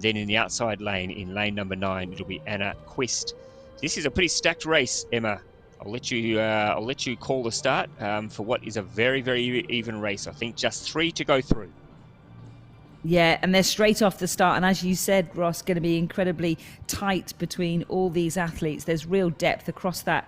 Then in the outside lane, in lane number 9, it'll be Anna Quist. This is a pretty stacked race, Emma. I'll let you call the start for what is a very, very even race. I think just 3 to go through. Yeah, and they're straight off the start. And as you said, Ross, going to be incredibly tight between all these athletes. There's real depth across that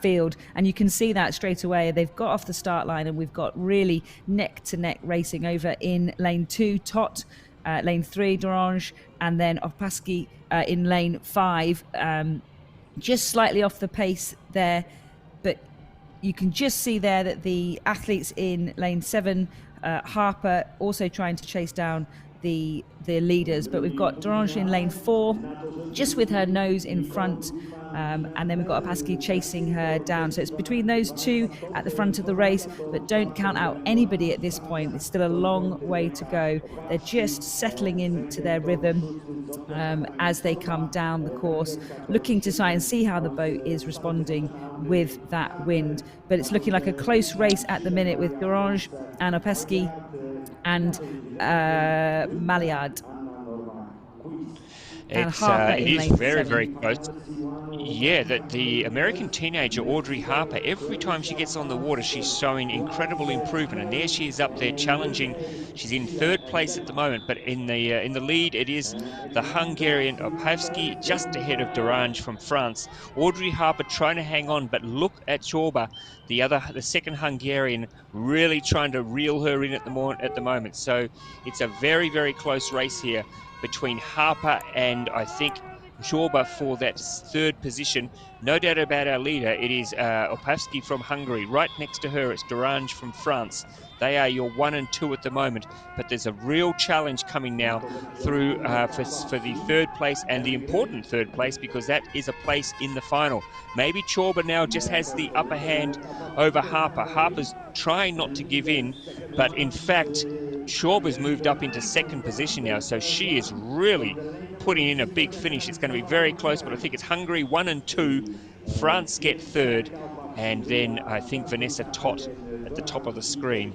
field. And you can see that straight away. They've got off the start line and we've got really neck to neck racing over in lane 2, Tot, lane 3, Dorange, and then Opaski in lane 5. Just slightly off the pace there. But you can just see there that the athletes in lane 7, Harper also trying to chase down the leaders, but we've got Dorange in lane 4, just with her nose in front, and then we've got Opaski chasing her down. So it's between those two at the front of the race, but don't count out anybody at this point. It's still a long way to go. They're just settling into their rhythm as they come down the course, looking to try and see how the boat is responding with that wind. But it's looking like a close race at the minute with Dorange and Opaski and Maliad. It is very, very close. Yeah, that the American teenager Audrey Harper, every time she gets on the water, she's showing incredible improvement. And there she is up there challenging. She's in 3rd place at the moment, but in the lead, it is the Hungarian Opavsky, just ahead of Dorange from France. Audrey Harper trying to hang on, but look at Chorba, the second Hungarian, really trying to reel her in at the moment. So it's a very, very close race here between Harper and, I think, Chorba for that 3rd position. No doubt about our leader. It is Opavsky from Hungary. Right next to her, it's Dorange from France. They are your 1 and 2 at the moment, but there's a real challenge coming now through for the 3rd place, and the important 3rd place, because that is a place in the final. Maybe Chorba now just has the upper hand over Harper. Harper's trying not to give in, but in fact, Chorba's moved up into 2nd position now, so she is really putting in a big finish. It's going to be very close, but I think it's Hungary 1 and 2, France get 3rd, and then I think Vanessa Tot at the top of the screen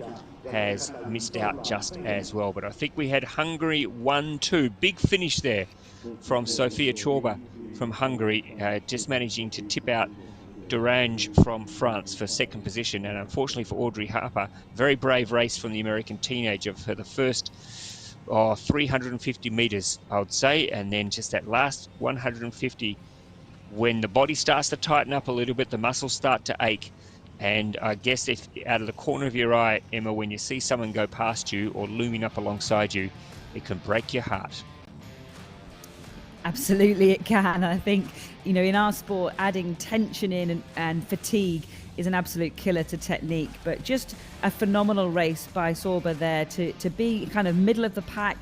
has missed out just as well. But I think we had Hungary 1-2. Big finish there from Sofia Chorba from Hungary, just managing to tip out Dorange from France for 2nd position. And unfortunately for Audrey Harper, very brave race from the American teenager for the first 350 meters, I would say, and then just that last 150, when the body starts to tighten up a little bit, the muscles start to ache. And I guess if out of the corner of your eye, Emma, when you see someone go past you or looming up alongside you, it can break your heart. Absolutely it can. I think, in our sport, adding tension in and fatigue is an absolute killer to technique. But just a phenomenal race by Sorba there to be kind of middle of the pack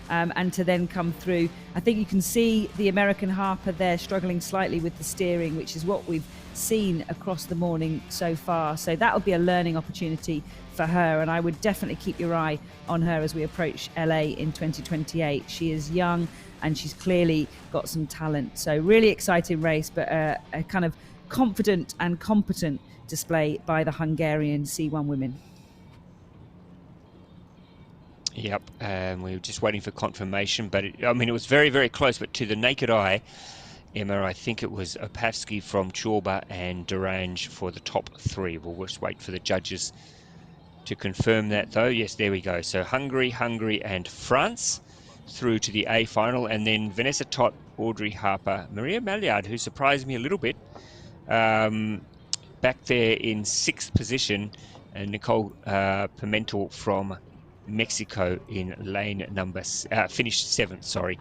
and to then come through. I think you can see the American Harper there struggling slightly with the steering, which is what we've seen across the morning so far. So that'll be a learning opportunity for her, and I would definitely keep your eye on her as we approach LA in 2028. She is young and she's clearly got some talent. So really exciting race, but a kind of confident and competent display by the Hungarian C1 women. Yep, we were just waiting for confirmation, but it was very, very close. But to the naked eye, Emma, I think it was Opavsky from Chorba and Dorange for the top 3. We'll just wait for the judges to confirm that, though. Yes, there we go. So Hungary, and France through to the A final, and then Vanessa Tot, Audrey Harper, Maria Maliard, who surprised me a little bit, back there in 6th position, and Nicole Pimentel from Mexico in lane number finished 7th, sorry.